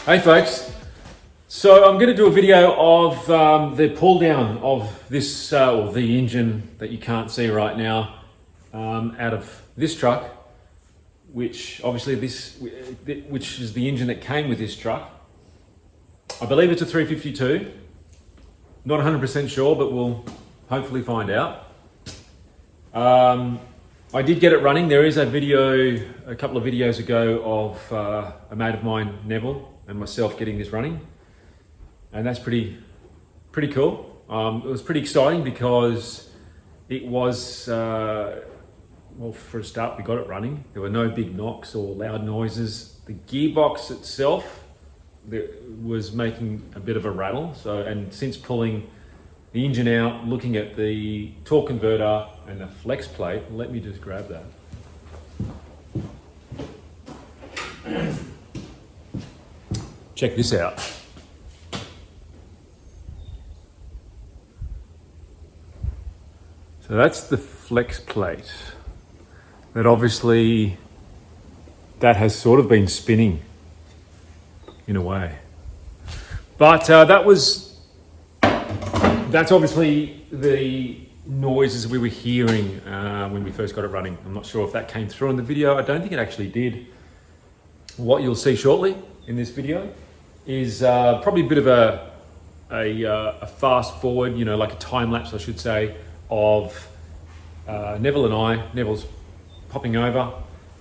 Hey folks, so I'm going to do a video of the pull down of this, or the engine that you can't see right now, out of this truck, which obviously which is the engine that came with this truck. I believe it's a 352, not 100% sure, but we'll hopefully find out. I did get it running. There is a video, a couple of videos ago of a mate of mine, Neville, and myself getting this running, and that's pretty cool. It was pretty exciting because it was, well, for a start, we got it running. There were no big knocks or loud noises. The gearbox itself was making a bit of a rattle. So, and since pulling the engine out, looking at the torque converter and the flex plate, let me just grab that. Check this out. So that's the flex plate. That obviously, that has sort of been spinning in a way. But that's obviously the noises we were hearing when we first got it running. I'm not sure if that came through in the video. I don't think it actually did. What you'll see shortly in this video is probably a bit of a fast forward, you know, like a time lapse, I should say, of Neville and I. Neville's popping over,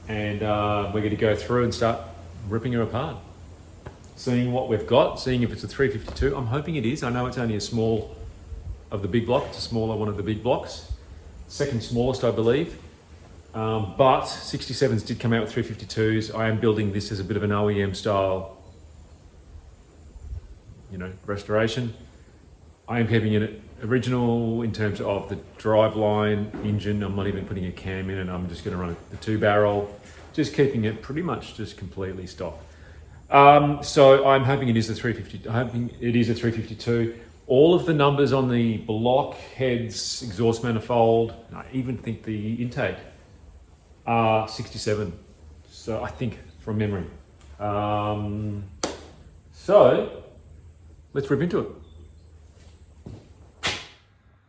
and we're going to go through and start ripping her apart. Seeing what we've got, seeing if it's a 352. I'm hoping it is. I know it's only a small of the big block. It's a smaller one of the big blocks. Second smallest, I believe. But 67s did come out with 352s. I am building this as a bit of an OEM style, you know, restoration. I am keeping it original in terms of the driveline engine. I'm not even putting a cam in, and I'm just going to run the 2-barrel, just keeping it pretty much just completely stock. So I'm hoping it is a 350. I'm hoping it is a 352. All of the numbers on the block, heads, exhaust manifold, and I even think the intake are 67. So I think from memory. So let's rip into it.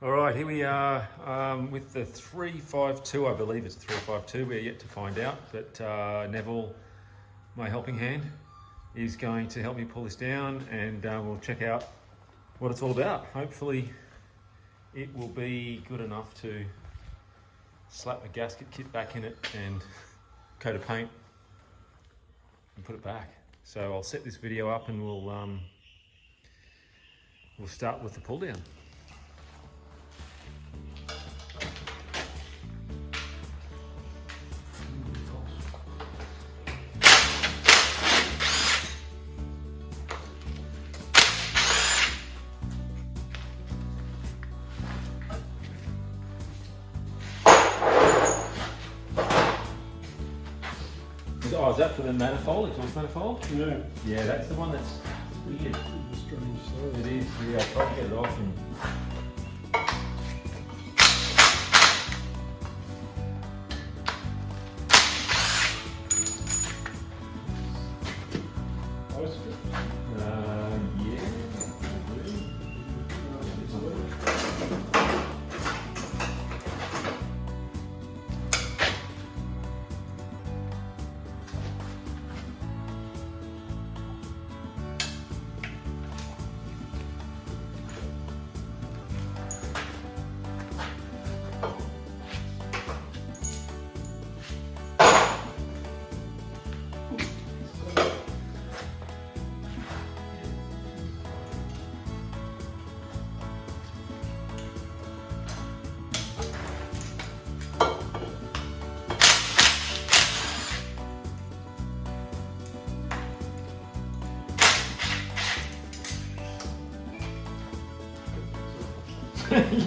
All right, here we are with the 352. I believe it's a 352. We're yet to find out, but Neville, my helping hand, is going to help me pull this down, and we'll check out what it's all about. Hopefully it will be good enough to slap the gasket kit back in it and coat of paint and put it back. So I'll set this video up, and we'll start with the pull down. Oh, is that for the manifold, exhaust manifold? No. Yeah, that's the one that's weird. It's a strange size. It is, yeah, I'll try to get it off.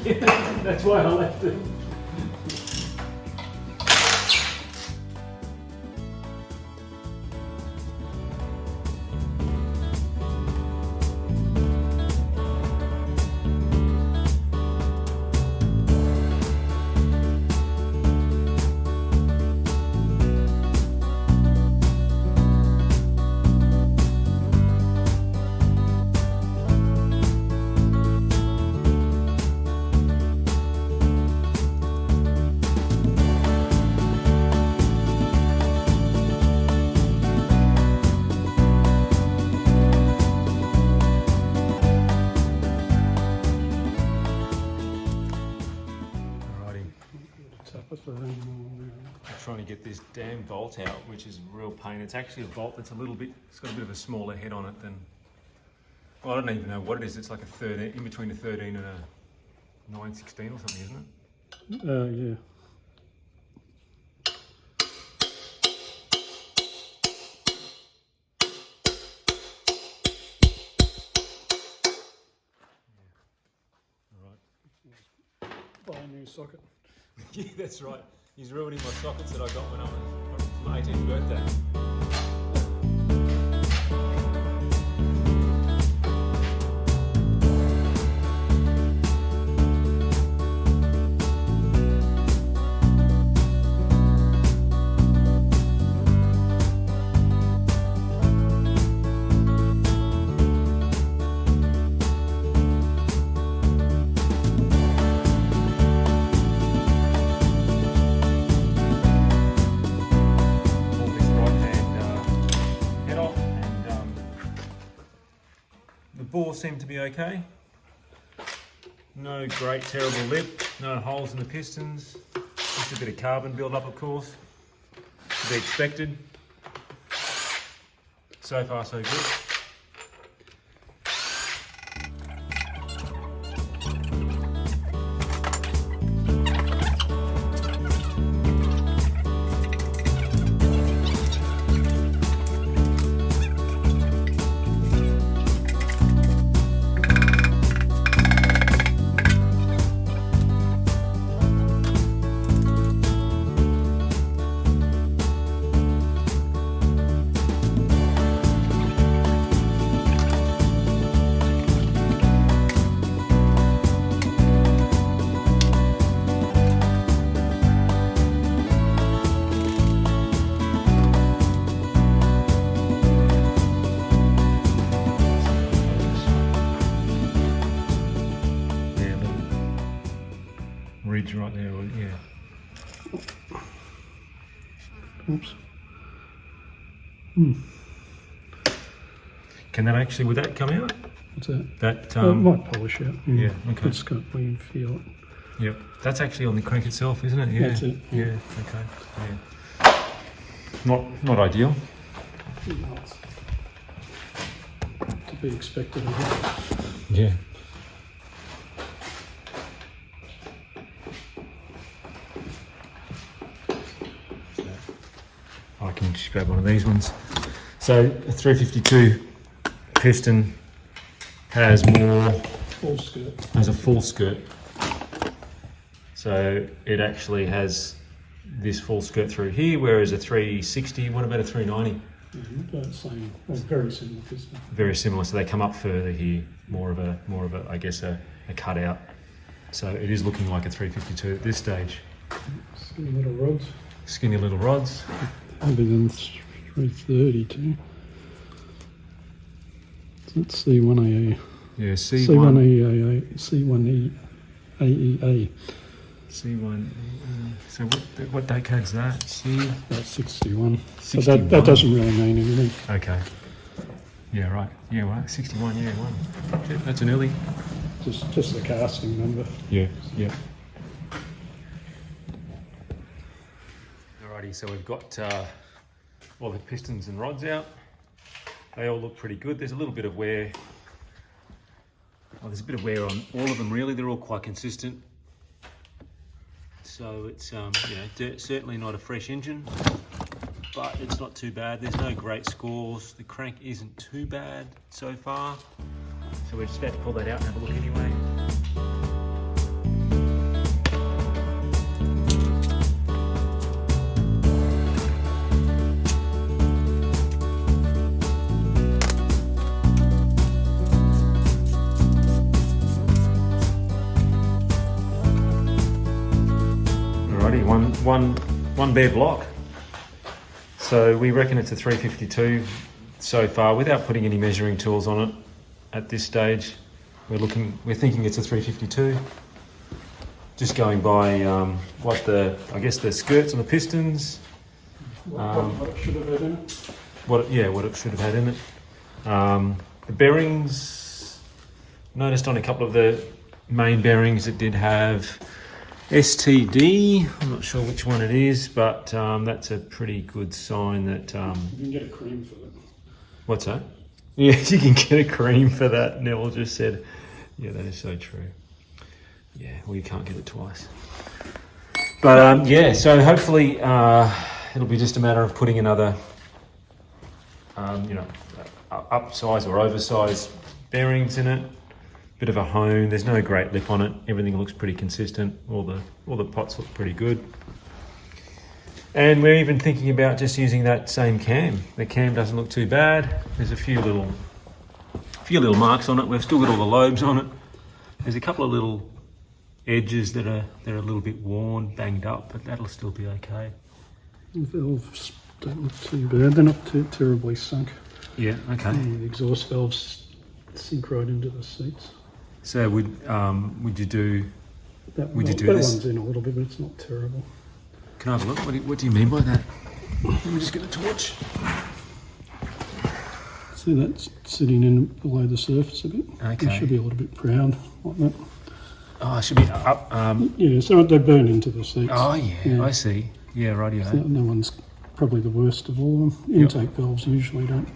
Yeah, that's why I left it. That's the thing on I'm trying to get this damn bolt out, which is a real pain. It's actually a bolt that's a little bit, it's got a bit of a smaller head on it than, well, I don't even know what it is. It's like a 13, in between a 13 and a 916 or something, isn't it? Yeah. Buy a new socket. Yeah, that's right. He's ruining my sockets that I got when I was for my 18th birthday. Bore seemed to be okay. No great terrible lip, no holes in the pistons. Just a bit of carbon build up, of course, to be expected. So far so good. Ridge right there, yeah. Oops. Can that actually, would that come out? What's that? That It might polish out. yeah, okay. It's got, we can feel it. Yep. That's actually on the crank itself, isn't it? Yeah. That's it. Yeah. Okay. Yeah. Not ideal. It's to be expected, I guess. Yeah. I can just grab one of these ones. So a 352 piston has more, Full skirt. has a full skirt. So it actually has this full skirt through here, whereas a 360, what about a 390? Same, very similar piston. Very similar, so they come up further here, more of a, I guess, a cutout. So it is looking like a 352 at this stage. Skinny little rods. Skinny little rods. Maybe than 330 too. Let's see, C1AA. Yeah, C1. C1EAA. C1E AEA. C1. So what date code's that? That's 61. 61. But that doesn't really mean anything. Okay. Yeah, right. Yeah, right. 61. Yeah, one. Shit, that's an early. Just the casting number. Yeah. Yeah. Alrighty. So we've got all the pistons and rods out. They all look pretty good. There's a little bit of wear. Well, there's a bit of wear on all of them. Really, they're all quite consistent. So it's certainly not a fresh engine, but it's not too bad. There's no great scores. The crank isn't too bad so far. So we're just about to pull that out and have a look anyway. One bare block. So we reckon it's a 352 so far without putting any measuring tools on it at this stage. We're thinking it's a 352. Just going by I guess the skirts on the pistons. What it should have had in it? What it should have had in it. The bearings, noticed on a couple of the main bearings it did have STD, I'm not sure which one it is, but that's a pretty good sign that... You can get a cream for that. What's that? Yeah, you can get a cream for that, Neville just said. Yeah, that is so true. Yeah, well, you can't get it twice. But yeah, so hopefully it'll be just a matter of putting another, upsize or oversized bearings in it. Bit of a hone. There's no great lip on it. Everything looks pretty consistent. All the pots look pretty good. And we're even thinking about just using that same cam. The cam doesn't look too bad. There's a few little marks on it. We've still got all the lobes on it. There's a couple of little edges that are a little bit worn, banged up, but that'll still be okay. The valves don't look too bad. They're not too terribly sunk. Yeah, okay. And the exhaust valves sink right into the seats. So would you do That this? one's in a little bit, but it's not terrible. Can I have a look? What do you mean by that? Let me just get a torch. See, that's sitting in below the surface a bit. Okay. It should be a little bit proud, like that. Oh, it should be up. Yeah, so they burn into the seats. Oh, yeah, I see. Yeah, rightio. So that one's probably the worst of all of them. Intake valves usually don't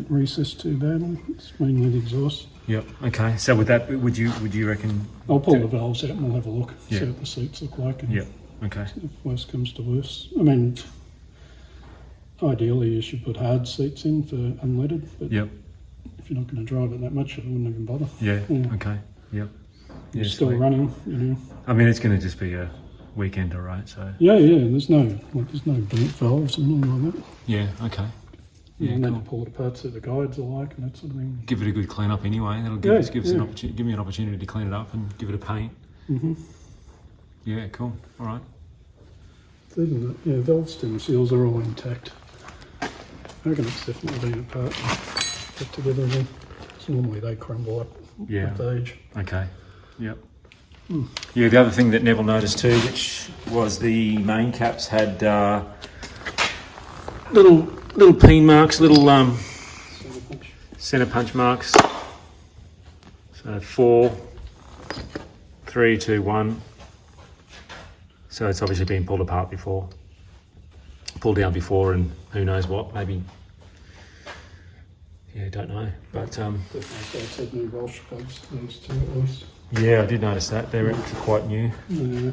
recess too badly. It's mainly the exhaust. Yep. Okay. So with that, would you reckon? I'll pull the valves out and we'll have a look. Yeah. See what the seats look like. And Yep. Okay. if worst comes to worst, I mean, ideally you should put hard seats in for unleaded. But Yep. if you're not going to drive it that much, I wouldn't even bother. Yeah. Yeah. Okay. Yep. You're Yeah, still sweet. running, you know. I mean, it's going to just be a weekender, right? So. Yeah. There's no burnt valves or anything like that. Yeah. Okay. You Yeah. need Cool. to pull it apart, see what the guides are like, and that sort of thing. Give it a good clean up anyway. That'll give me an opportunity to clean it up and give it a paint. Mm-hmm. Yeah. Cool. All right. Even the valve stem seals are all intact. I reckon it's definitely been apart and put together again. So normally they crumble up Yeah. with age. Okay. Yep. Yeah, the other thing that Neville noticed too, which was the main caps had little peen marks, little center punch marks. So 4, 3, 2, 1. So it's obviously been pulled apart before, pulled down before, and who knows what, maybe. Yeah, don't know, but Definitely so it's had new Welsh plugs, these two at least. yeah, I did notice that they're actually quite new. Yeah.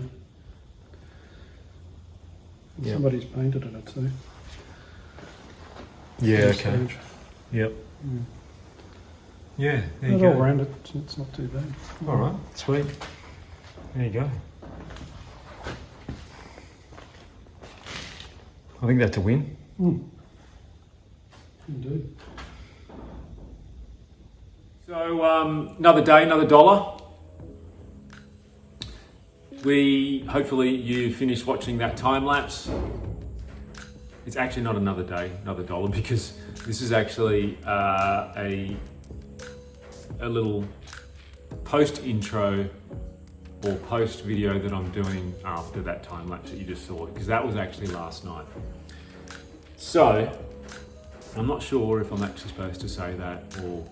Yep. Somebody's painted it, I'd say. Yeah, First okay. stage. Yep. Mm. Yeah, there you But go. all round it, it's not too bad. All right, sweet. There you go. I think that's a win. Mm. Indeed. So another day, another dollar. Hopefully you finished watching that time lapse. It's actually not another day, another dollar, because this is actually a little post intro or post video that I'm doing after that time lapse that you just saw, because that was actually last night. So I'm not sure if I'm actually supposed to say that or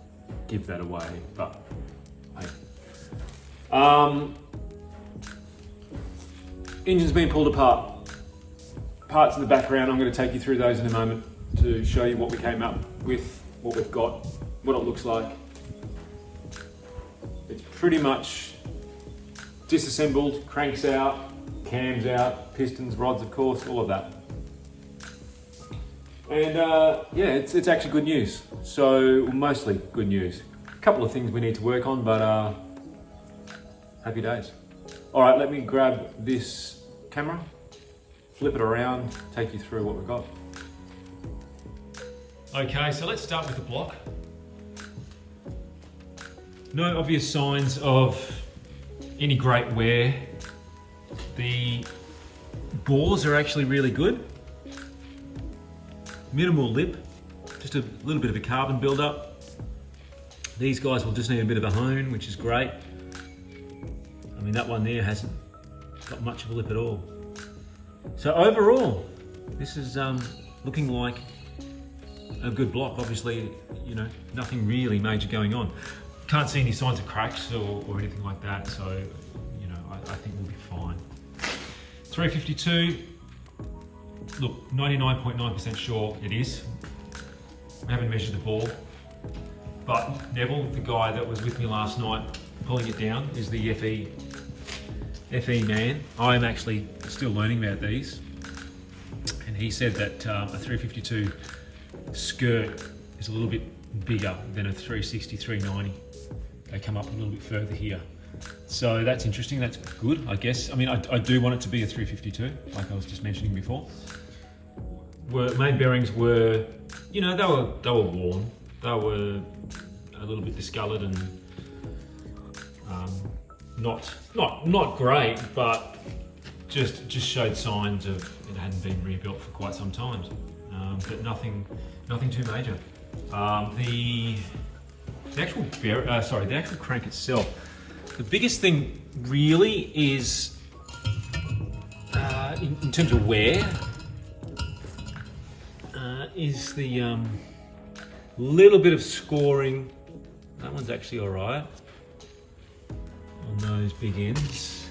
give that away, but hey. Engine's been pulled apart. Parts in the background, I'm going to take you through those in a moment to show you what we came up with, what we've got, what it looks like. It's pretty much disassembled, cranks out, cams out, pistons, rods of course, all of that. And yeah, it's actually good news. So, mostly good news. A couple of things we need to work on, but happy days. All right, let me grab this camera, flip it around, take you through what we've got. Okay, so let's start with the block. No obvious signs of any great wear. The bores are actually really good. Minimal lip, just a little bit of a carbon build-up. These guys will just need a bit of a hone, which is great. I mean, that one there hasn't got much of a lip at all. So overall, this is looking like a good block. Obviously, you know, nothing really major going on. Can't see any signs of cracks or anything like that. So, you know, I think we'll be 352, look, 99.9% sure it is. I haven't measured the ball, but Neville, the guy that was with me last night pulling it down, is the FE man. I'm actually still learning about these, and he said that a 352 skirt is a little bit bigger than a 360, 390. They come up a little bit further here. So that's interesting, that's good, I guess. I mean, I do want it to be a 352, like I was just mentioning before. Main bearings were, you know, they were worn. They were a little bit discoloured and not great, but just showed signs of it hadn't been rebuilt for quite some time. But nothing too major. The actual crank itself. The biggest thing really is in terms of wear is the little bit of scoring. That one's actually all right on those big ends.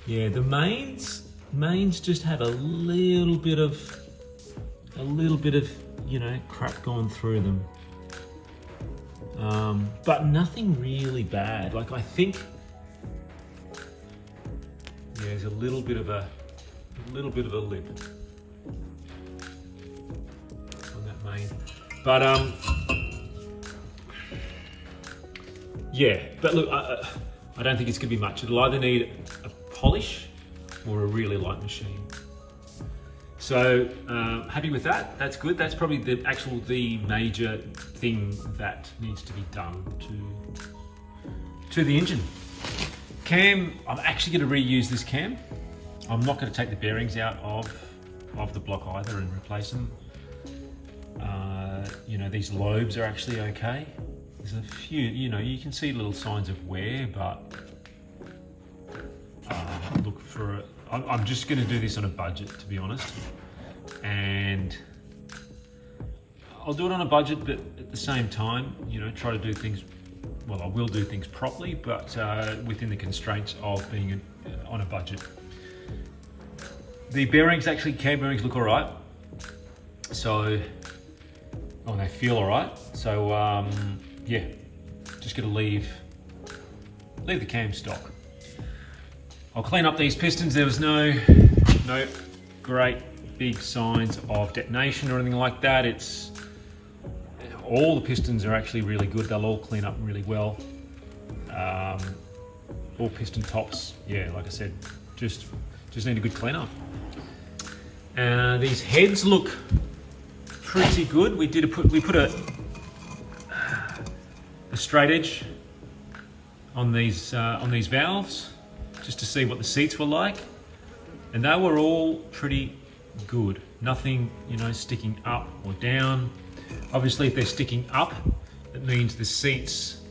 Yeah, the mains just had a little bit of you know, crap going through them. But nothing really bad. Like, I think, yeah, there's a little bit of a lip on that main. But yeah. But look, I don't think it's gonna be much. It'll either need a polish or a really light machine. So happy with that. That's good. That's probably the major thing that needs to be done to the engine. Cam, I'm actually going to reuse this cam. I'm not going to take the bearings out of the block either and replace them. You know, these lobes are actually okay. There's a few, you know, you can see little signs of wear, but look for it. I'm just going to do this on a budget, to be honest, and I'll do it on a budget, but at the same time, you know, try to do things, well, I will do things properly, but within the constraints of being on a budget. The bearings, actually, cam bearings look all right. So, they feel all right. So, yeah, just gonna leave the cam stock. I'll clean up these pistons. There was no great big signs of detonation or anything like that. It's all the pistons are actually really good. They'll all clean up really well. All piston tops, yeah, like I said, just need a good clean up. These heads look pretty good. We put a straight edge on these valves, just to see what the seats were like, and they were all pretty good. Nothing, you know, sticking up or down. Obviously, if they're sticking up, it means the seats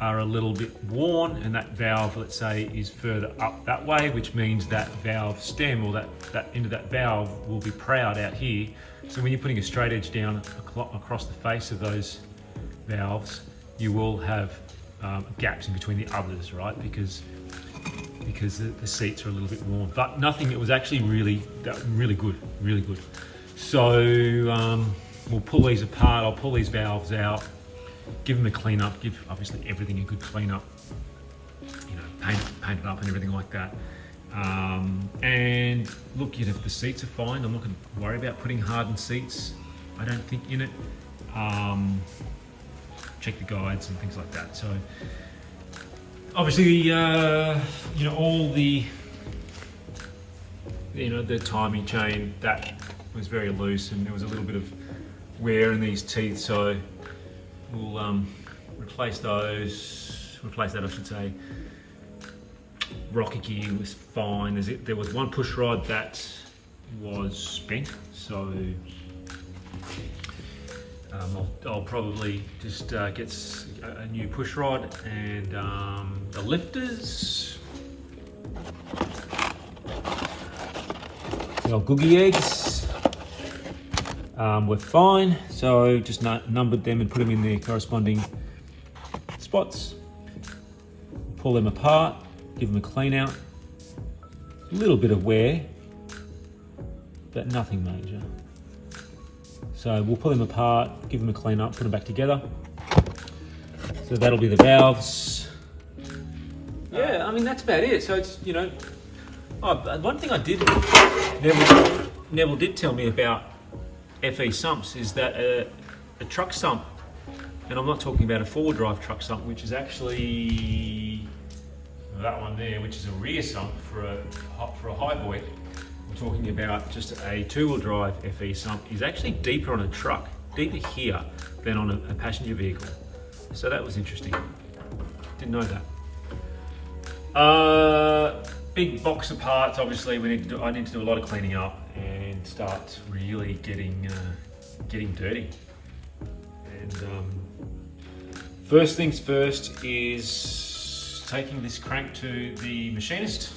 are a little bit worn, and that valve, let's say, is further up that way, which means that valve stem, or that end of that valve, will be proud out here. So when you're putting a straight edge down across the face of those valves, you will have gaps in between the others, right? Because the seats are a little bit worn, but nothing. It was actually really good. So we'll pull these apart. I'll pull these valves out, give them a clean up, give obviously everything a good clean up, you know, paint it up and everything like that. And look, you know, if the seats are fine, I'm not going to worry about putting hardened seats, I don't think, in it. Check the guides and things like that. So obviously, you know, all the, you know, the timing chain, that was very loose, and there was a little bit of wear in these teeth, so we'll replace that, I should say. Rocker gear was fine. There was one push rod that was spent, so I'll probably just get a new push rod, and the lifters, the old googie eggs, were fine, so just numbered them and put them in their corresponding spots. Pull them apart, give them a clean out. A little bit of wear, but nothing major. So we'll pull them apart, give them a clean up, put them back together. So that'll be the valves. Yeah, I mean, that's about it. So it's, you know, one thing I did, Neville did tell me about FE sumps is that a truck sump, and I'm not talking about a four-wheel drive truck sump, which is actually that one there, which is a rear sump for a high boy. I'm talking about just a two-wheel drive FE sump is actually deeper on a truck, deeper here than on a passenger vehicle. So that was interesting. Didn't know that. Big box of parts. Obviously, I need to do a lot of cleaning up and start really getting dirty. And first things first is taking this crank to the machinist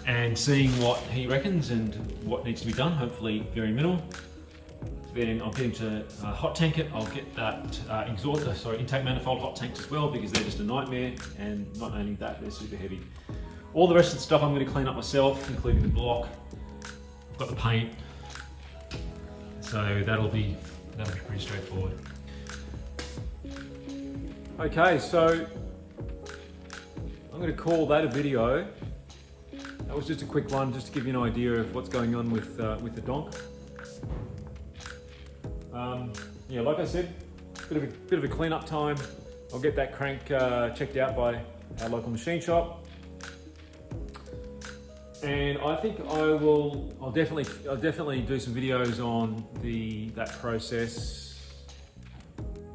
and seeing what he reckons and what needs to be done. Hopefully, very minimal. Then I'll get him to hot tank it. I'll get that intake manifold hot tanked as well, because they're just a nightmare, and not only that, they're super heavy. All the rest of the stuff I'm going to clean up myself, including the block. I've got the paint, so that'll be pretty straightforward. Okay, so I'm going to call that a video. That was just a quick one, just to give you an idea of what's going on with the donk. Yeah, like I said, bit of a clean-up time. I'll get that crank checked out by our local machine shop, and I think I'll definitely do some videos on that process.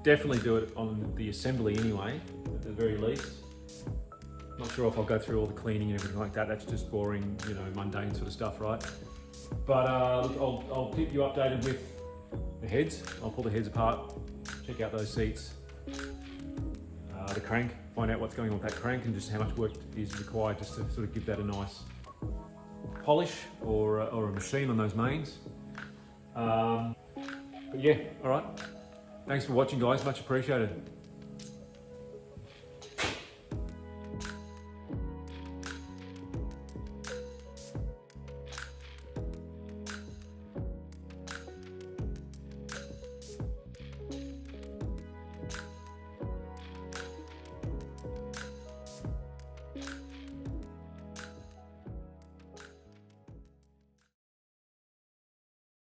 Definitely do it on the assembly anyway, at the very least. Not sure if I'll go through all the cleaning and everything like that. That's just boring, you know, mundane sort of stuff, right? But I'll keep you updated with the heads. I'll pull the heads apart, check out those seats, the crank, find out what's going on with that crank and just how much work is required just to sort of give that a nice polish or a machine on those mains. But yeah, all right. Thanks for watching, guys. Much appreciated.